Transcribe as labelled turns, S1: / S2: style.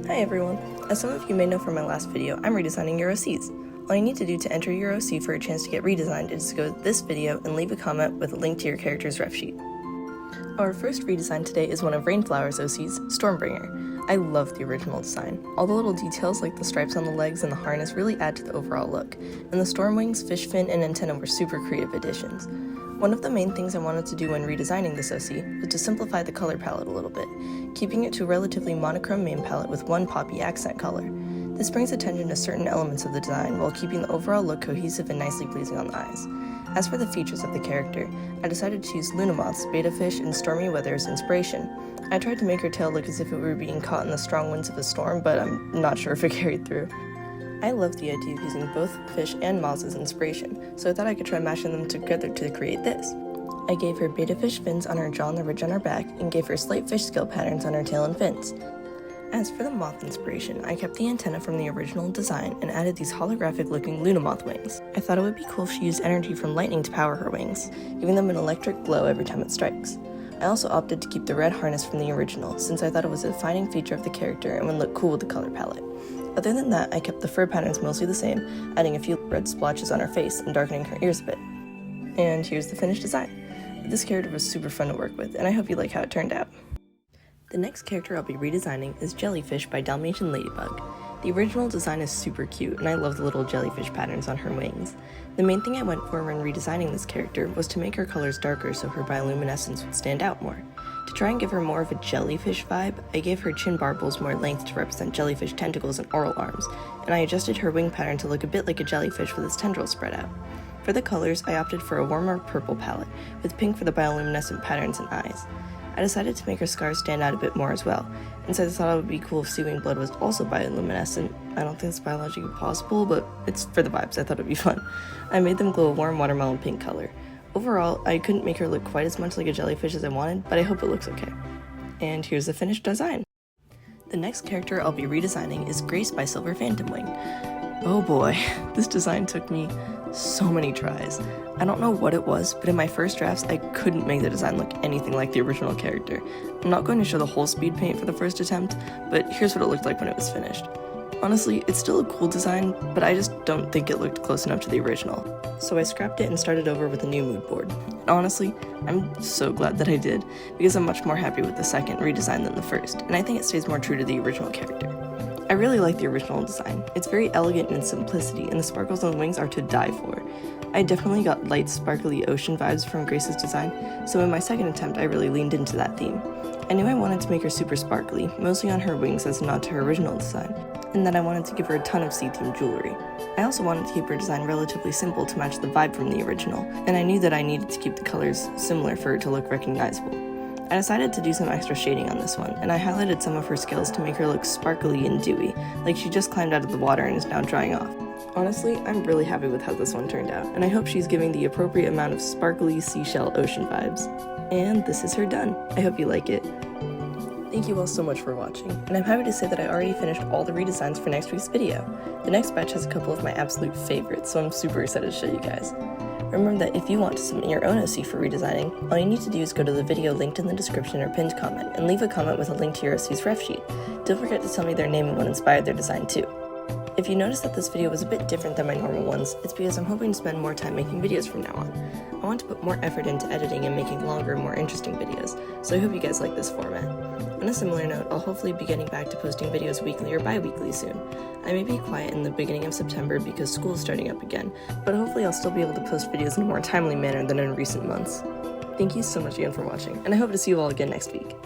S1: Hi everyone! As some of you may know from my last video, I'm redesigning your OCs. All you need to do to enter your OC for a chance to get redesigned is to go to this video and leave a comment with a link to your character's ref sheet. Our first redesign today is one of Rainflower's OCs, Stormbringer. I love the original design. All the little details like the stripes on the legs and the harness really add to the overall look, and the storm wings, fish fin, and antenna were super creative additions. One of the main things I wanted to do when redesigning this OC was to simplify the color palette a little bit, keeping it to a relatively monochrome main palette with one poppy accent color. This brings attention to certain elements of the design while keeping the overall look cohesive and nicely pleasing on the eyes. As for the features of the character, I decided to use Lunamoth's, Betafish, and Stormy Weather as inspiration. I tried to make her tail look as if it were being caught in the strong winds of a storm, but I'm not sure if it carried through. I love the idea of using both fish and moths as inspiration, so I thought I could try mashing them together to create this. I gave her betafish fins on her jaw and the ridge on her back, and gave her slight fish scale patterns on her tail and fins. As for the moth inspiration, I kept the antenna from the original design and added these holographic looking Lunamoth wings. I thought it would be cool if she used energy from lightning to power her wings, giving them an electric glow every time it strikes. I also opted to keep the red harness from the original, since I thought it was a defining feature of the character and would look cool with the color palette. Other than that, I kept the fur patterns mostly the same, adding a few red splotches on her face and darkening her ears a bit. And here's the finished design. This character was super fun to work with, and I hope you like how it turned out. The next character I'll be redesigning is Jellyfish by Dalmatian Ladybug. The original design is super cute, and I love the little jellyfish patterns on her wings. The main thing I went for when redesigning this character was to make her colors darker so her bioluminescence would stand out more. To try and give her more of a jellyfish vibe, I gave her chin barbels more length to represent jellyfish tentacles and oral arms, and I adjusted her wing pattern to look a bit like a jellyfish with its tendrils spread out. For the colors, I opted for a warmer purple palette, with pink for the bioluminescent patterns and eyes. I decided to make her scars stand out a bit more as well, and so I thought it would be cool if seaweed blood was also bioluminescent. I don't think it's biologically possible, but it's for the vibes, I thought it'd be fun. I made them glow a warm watermelon pink color. Overall, I couldn't make her look quite as much like a jellyfish as I wanted, but I hope it looks okay. And here's the finished design. The next character I'll be redesigning is Grace by Silver Phantom Wing. Oh boy, this design took me so many tries. I don't know what it was, but in my first drafts, I couldn't make the design look anything like the original character. I'm not going to show the whole speed paint for the first attempt, but here's what it looked like when it was finished. Honestly, it's still a cool design, but I just don't think it looked close enough to the original. So I scrapped it and started over with a new mood board. And honestly, I'm so glad that I did, because I'm much more happy with the second redesign than the first, and I think it stays more true to the original character. I really like the original design. It's very elegant in its simplicity, and the sparkles on the wings are to die for. I definitely got light, sparkly ocean vibes from Grace's design, so in my second attempt I really leaned into that theme. I knew I wanted to make her super sparkly, mostly on her wings as a nod to her original design, and that I wanted to give her a ton of sea-themed jewelry. I also wanted to keep her design relatively simple to match the vibe from the original, and I knew that I needed to keep the colors similar for her to look recognizable. I decided to do some extra shading on this one, and I highlighted some of her scales to make her look sparkly and dewy, like she just climbed out of the water and is now drying off. Honestly, I'm really happy with how this one turned out, and I hope she's giving the appropriate amount of sparkly seashell ocean vibes. And this is her done. I hope you like it. Thank you all so much for watching, and I'm happy to say that I already finished all the redesigns for next week's video. The next batch has a couple of my absolute favorites, so I'm super excited to show you guys. Remember that if you want to submit your own OC for redesigning, all you need to do is go to the video linked in the description or pinned comment and leave a comment with a link to your OC's ref sheet. Don't forget to tell me their name and what inspired their design too. If you noticed that this video was a bit different than my normal ones, it's because I'm hoping to spend more time making videos from now on. I want to put more effort into editing and making longer, more interesting videos, so I hope you guys like this format. On a similar note, I'll hopefully be getting back to posting videos weekly or bi-weekly soon. I may be quiet in the beginning of September because school is starting up again, but hopefully I'll still be able to post videos in a more timely manner than in recent months. Thank you so much again for watching, and I hope to see you all again next week.